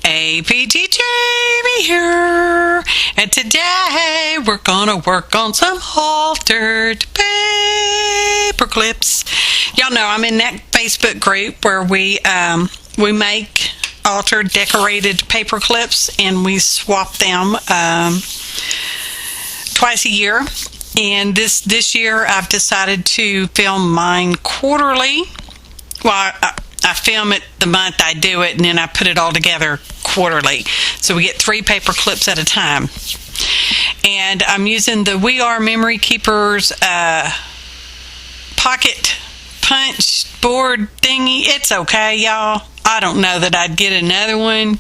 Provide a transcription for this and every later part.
APT Jamie here, and today we're gonna work on some altered paper clips. Y'all know I'm in that Facebook group where we make altered decorated paper clips, and we swap them twice a year. And this year I've decided to film mine quarterly. Well, I film it the month I do it, and then I put it all together quarterly. So we get 3 paper clips at a time. And I'm using the We Are Memory Keepers pocket punch board thingy. It's okay, y'all. I don't know that I'd get another one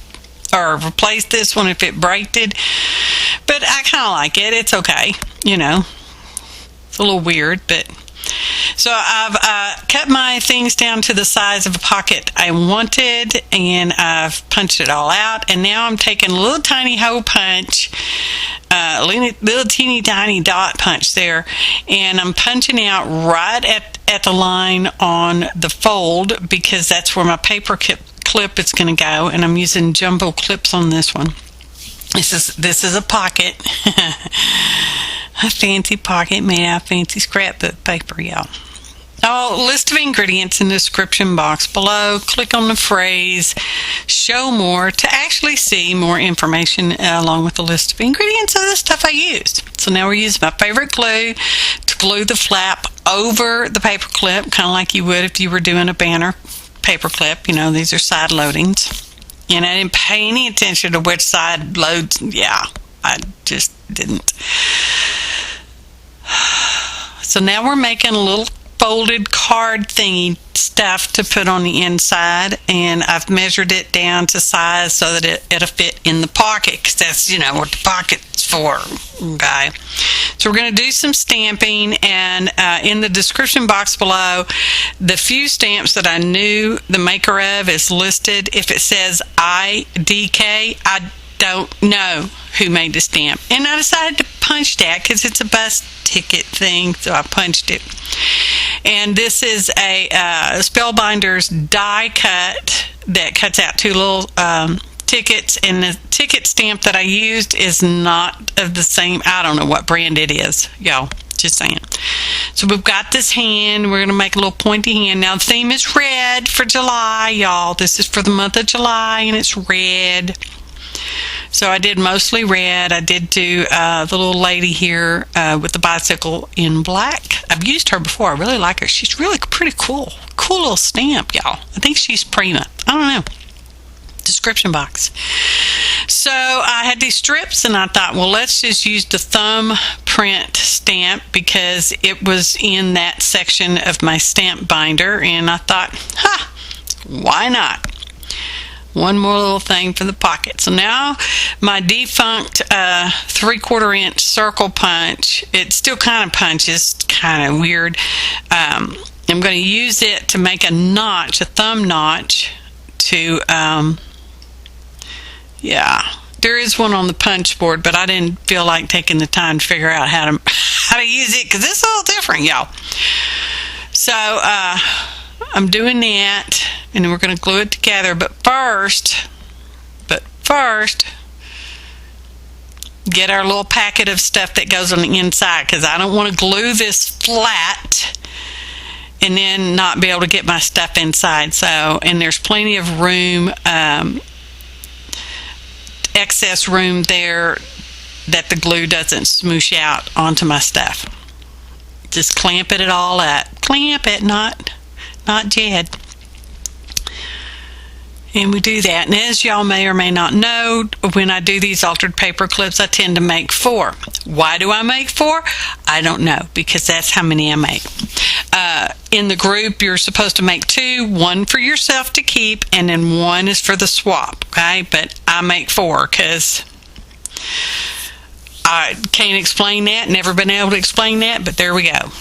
or replace this one if it braked it, but I kind of like it. It's okay, you know. It's a little weird, but so I've cut my things down to the size of a pocket I wanted, and I've punched it all out. And now I'm taking a little tiny hole punch, little teeny tiny dot punch there, and I'm punching out right at the line on the fold, because that's where my paper clip is going to go. And I'm using jumbo clips on this one. This is a pocket. A fancy pocket made out of fancy scrapbook paper, y'all. Oh, list of ingredients in the description box below. Click on the phrase show more to actually see more information along with the list of ingredients of the stuff I used. So now we're using my favorite glue to glue the flap over the paper clip, kind of like you would if you were doing a banner paper clip. You know, these are side loadings. And I didn't pay any attention to which side loads. Yeah, I just didn't. So now we're making a little folded card thingy stuff to put on the inside, and I've measured it down to size so that it'll fit in the pocket, because that's, you know, what the pocket's for. Okay, so we're going to do some stamping, and in the description box below, the few stamps that I knew the maker of is listed. If it says IDK, I don't know who made the stamp, and I decided to punch that because it's a bus ticket thing, so I punched it. And this is a Spellbinders die cut that cuts out 2 little tickets, and the ticket stamp that I used is not of the same, I don't know what brand it is, y'all, just saying. So we've got this hand. We're going to make a little pointy hand. Now the theme is red for July, y'all. This is for the month of July, and it's red. So I did mostly red. I did do the little lady here with the bicycle in black. I've used her before. I really like her. She's really pretty cool. Cool little stamp, y'all. I think she's Prima. I don't know. Description box. So I had these strips, and I thought, well, let's just use the thumb print stamp because it was in that section of my stamp binder, and I thought, why not? One more little thing for the pocket. So now my defunct 3/4 inch circle punch, it still kind of punches, kind of weird. I'm going to use it to make a notch, a thumb notch to, yeah, there is one on the punch board, but I didn't feel like taking the time to figure out how to use it, because it's a little different, y'all. So I'm doing that, and then we're going to glue it together. But first, get our little packet of stuff that goes on the inside, because I don't want to glue this flat and then not be able to get my stuff inside. So, and there's plenty of room, excess room there that the glue doesn't smoosh out onto my stuff. Just clamp it all up. Clamp it, not Jed. And we do that. And as y'all may or may not know, when I do these altered paper clips, I tend to make 4. Why do I make 4? I don't know, because that's how many I make. In the group, you're supposed to make 2, 1 for yourself to keep, and then 1 is for the swap, okay? But I make 4 because I can't explain that, never been able to explain that, but there we go.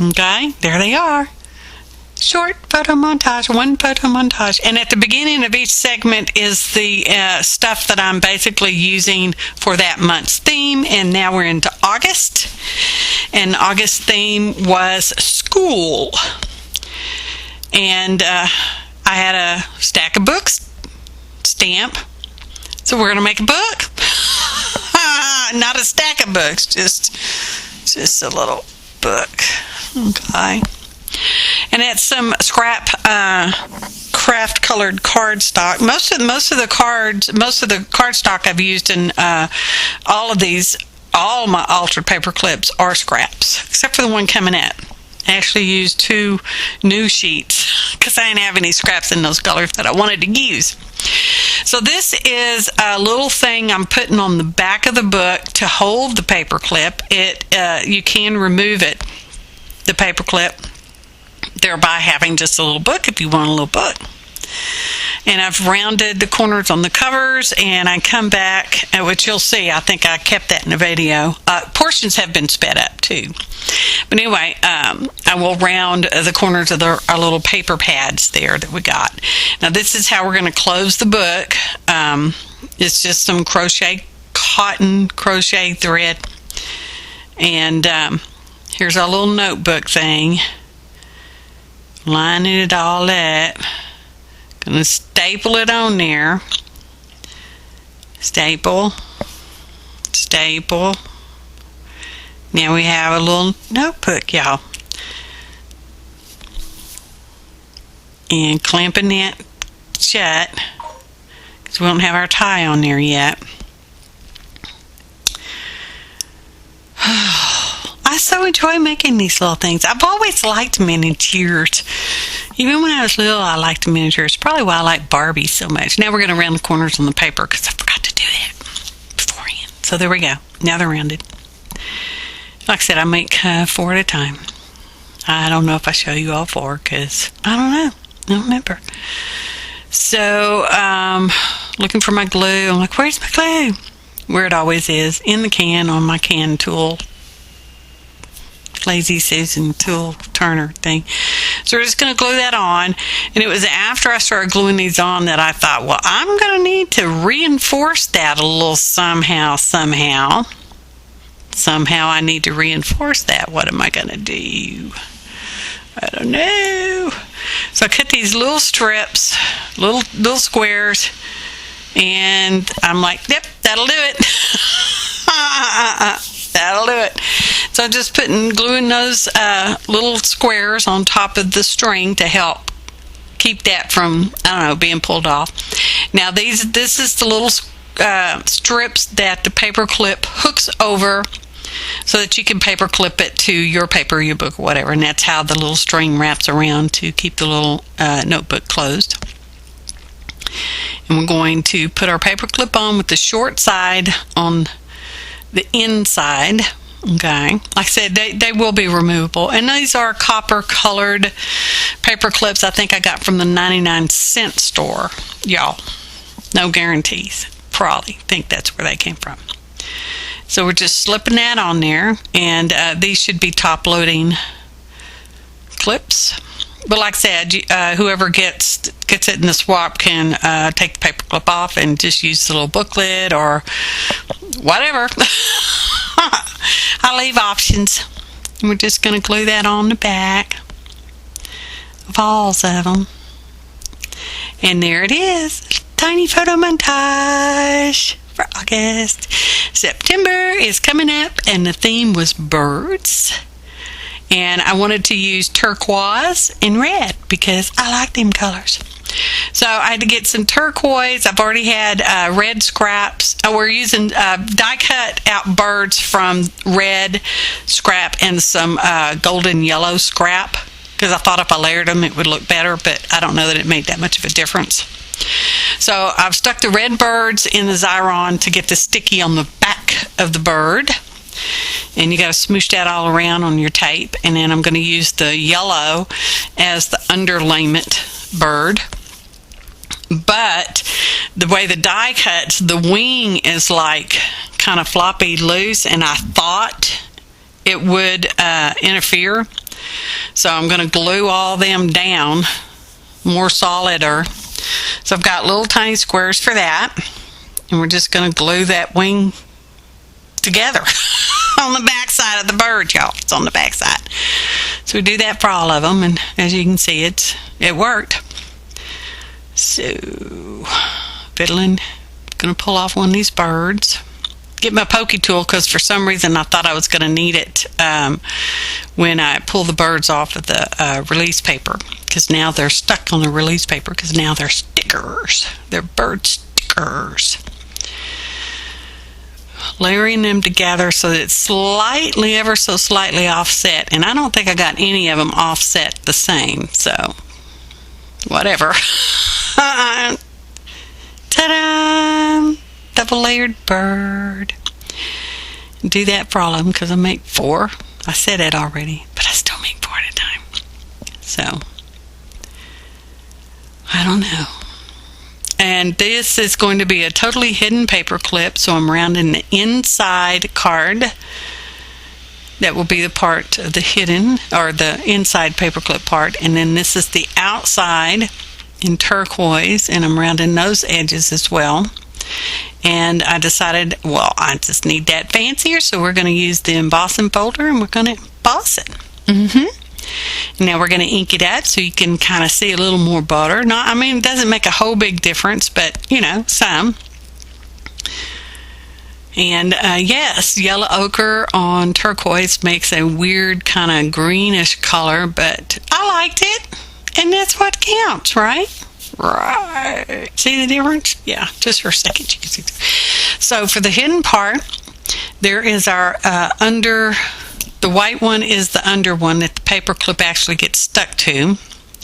Okay, there they are. Short photo montage, 1 photo montage. And at the beginning of each segment is the stuff that I'm basically using for that month's theme. And now we're into August. And August theme was school. And I had a stack of books stamp. So we're going to make a book. Not a stack of books, just a little book. Okay. And it's some scrap craft colored cardstock. Most of the cardstock I've used in all my altered paper clips are scraps, except for the one coming up. I actually used 2 new sheets because I didn't have any scraps in those colors that I wanted to use. So this is a little thing I'm putting on the back of the book to hold the paper clip. You can remove it, the paper clip, thereby having just a little book if you want a little book. And I've rounded the corners on the covers, and I come back, which you'll see, I think I kept that in the video. Portions have been sped up too. But anyway, I will round the corners of our little paper pads there that we got. Now this is how we're going to close the book. It's just some cotton crochet thread. And here's our little notebook thing. Lining it all up. Gonna staple it on there. Staple. Now we have a little notebook, y'all. And clamping that shut, because we don't have our tie on there yet. I so enjoy making these little things. I've always liked miniatures. Even when I was little, I liked miniatures. Probably why I like Barbie so much. Now we're going to round the corners on the paper because I forgot to do that beforehand. So there we go. Now they're rounded. Like I said, I make 4 at a time. I don't know if I show you all 4 because I don't know. I don't remember. So, looking for my glue. I'm like, where's my glue? Where it always is, in the can on my can tool. Lazy Susan tool turner thing. So we're just going to glue that on. And it was after I started gluing these on that I thought, well, I'm going to need to reinforce that a little somehow. Somehow I need to reinforce that. What am I going to do? I don't know. So I cut these little strips, little squares, and I'm like, yep, that'll do it. That'll do it. So I'm just gluing those little squares on top of the string to help keep that from, I don't know, being pulled off. Now this is the little strips that the paper clip hooks over so that you can paper clip it to your paper, your book, or whatever. And that's how the little string wraps around to keep the little notebook closed. And we're going to put our paper clip on with the short side on the inside. Okay, like I said, they will be removable, and these are copper colored paper clips I think I got from the 99-cent store, y'all. No guarantees. Probably think that's where they came from. So we're just slipping that on there, and these should be top loading clips. But like I said, whoever gets it in the swap can take the paper clip off and just use the little booklet or whatever. I leave options. We're just going to glue that on the back of all of them. And there it is. Tiny photo montage for August. September is coming up, and the theme was birds. And I wanted to use turquoise and red because I like them colors. So I had to get some turquoise. I've already had red scraps. We're using die cut out birds from red scrap and some golden yellow scrap because I thought if I layered them it would look better, but I don't know that it made that much of a difference. So I've stuck the red birds in the xron to get the sticky on the back of the bird. And you got to smoosh that all around on your tape. And then I'm going to use the yellow as the underlayment bird. But the way the die cuts, the wing is like kind of floppy loose, and I thought it would interfere. So I'm going to glue all them down more solider. So I've got little tiny squares for that. And we're just going to glue that wing together on the back side of the bird, y'all. It's on the back side. So we do that for all of them, and as you can see, it worked. So fiddling. I'm going to pull off one of these birds. Get my pokey tool because for some reason I thought I was going to need it when I pull the birds off of the release paper, because now they're stuck on the release paper because now they're stickers. They're bird stickers. Layering them together so that it's slightly, ever so slightly offset, and I don't think I got any of them offset the same, so whatever. Ta-da! Double layered bird. Do that for all of them because I make 4. I said it already, but I still make 4 at a time. So I don't know. And this is going to be a totally hidden paper clip, so I'm rounding the inside card. That will be the part of the hidden, or the inside paper clip part, and then this is the outside in turquoise, and I'm rounding those edges as well. And I decided, well, I just need that fancier, so we're going to use the embossing folder and we're going to emboss it. Now we're going to ink it up so you can kind of see a little more butter. Not, I mean, it doesn't make a whole big difference, but you know, some. And yes, yellow ochre on turquoise makes a weird kind of greenish color, but I liked it, and that's what counts, right? Right. See the difference? Yeah, just for a second you can see. So for the hidden part, there is our under. The white one is the under one that the paper clip actually gets stuck to,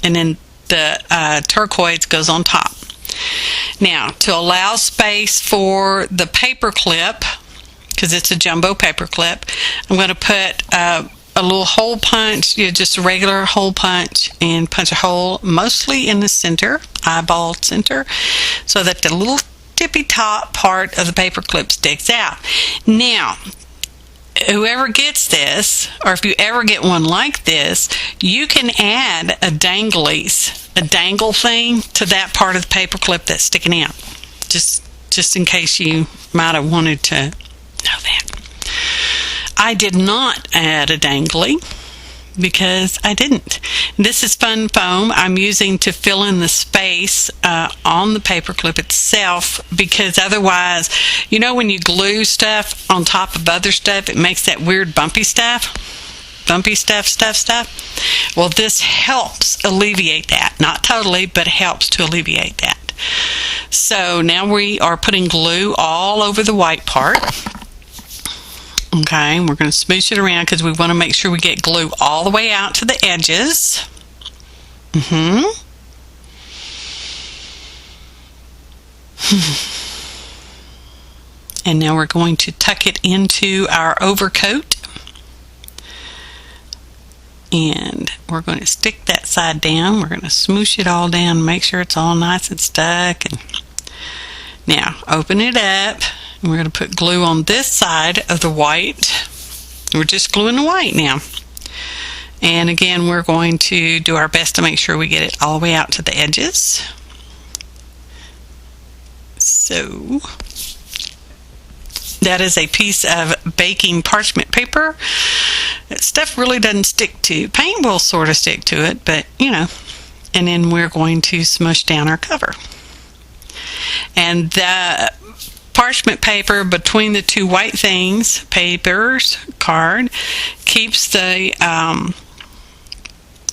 and then the turquoise goes on top. Now, to allow space for the paper clip, because it's a jumbo paper clip, I'm going to put a little hole punch, just a regular hole punch, and punch a hole mostly in the center, eyeball center, so that the little tippy top part of the paper clip sticks out. Now, whoever gets this, or if you ever get one like this, you can add a dangle thing to that part of the paper clip that's sticking out, just in case you might have wanted to know that. I did not add a dangly because I didn't. This is fun foam I'm using to fill in the space on the paper clip itself, because otherwise, you know, when you glue stuff on top of other stuff, it makes that weird bumpy stuff. Well, this helps alleviate that. Not totally, but helps to alleviate that. So now we are putting glue all over the white part. Okay, we're going to smoosh it around because we want to make sure we get glue all the way out to the edges. And now we're going to tuck it into our overcoat. And we're going to stick that side down. We're going to smoosh it all down, make sure it's all nice and stuck. And now open it up. And we're going to put glue on this side of the white. We're just gluing the white now. And again, we're going to do our best to make sure we get it all the way out to the edges. So that is a piece of baking parchment paper. That stuff really doesn't stick to. Paint will sort of stick to it, but you know. And then we're going to smush down our cover. And the parchment paper between the two white things, card, keeps the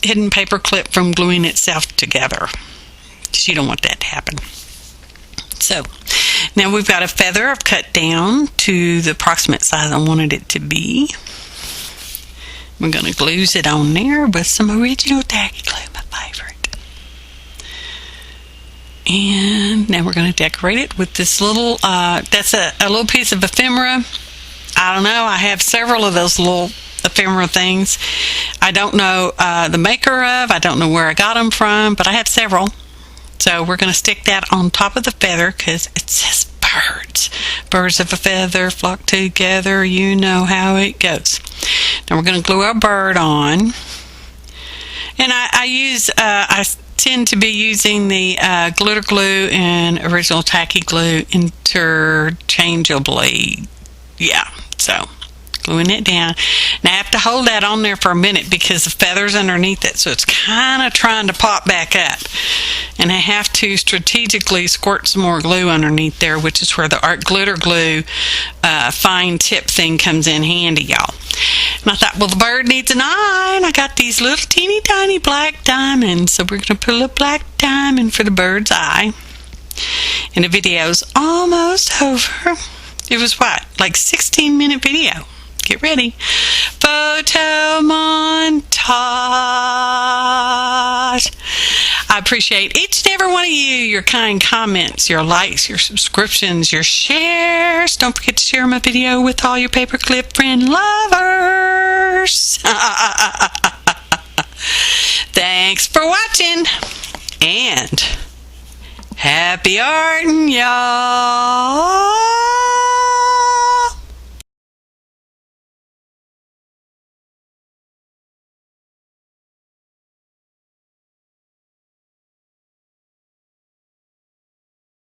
hidden paper clip from gluing itself together. You don't want that to happen. So now we've got a feather I've cut down to the approximate size I wanted it to be. We're going to glue it on there with some original tacky glue, my favorite. And now we're going to decorate it with this little, that's a little piece of ephemera. I don't know, I have several of those little ephemera things. I don't know the maker of, I don't know where I got them from, but I have several. So we're going to stick that on top of the feather because it says birds. Birds of a feather flock together, you know how it goes. Now we're going to glue our bird on. And I tend to be using the glitter glue and original tacky glue interchangeably. Yeah, so gluing it down. Now I have to hold that on there for a minute because the feather's underneath it, so it's kind of trying to pop back up. and I have to strategically squirt some more glue underneath there, which is where the art glitter glue fine tip thing comes in handy, y'all. And I thought, well, the bird needs an eye, and I got these little teeny tiny black diamonds, so we're going to put a little black diamond for the bird's eye. And the video's almost over. It was what, like 16-minute video. Get ready. Photo montage. I appreciate each and every one of you, your kind comments, your likes, your subscriptions, your shares. Don't forget to share my video with all your paperclip friend lovers. Thanks for watching, and happy arting, y'all.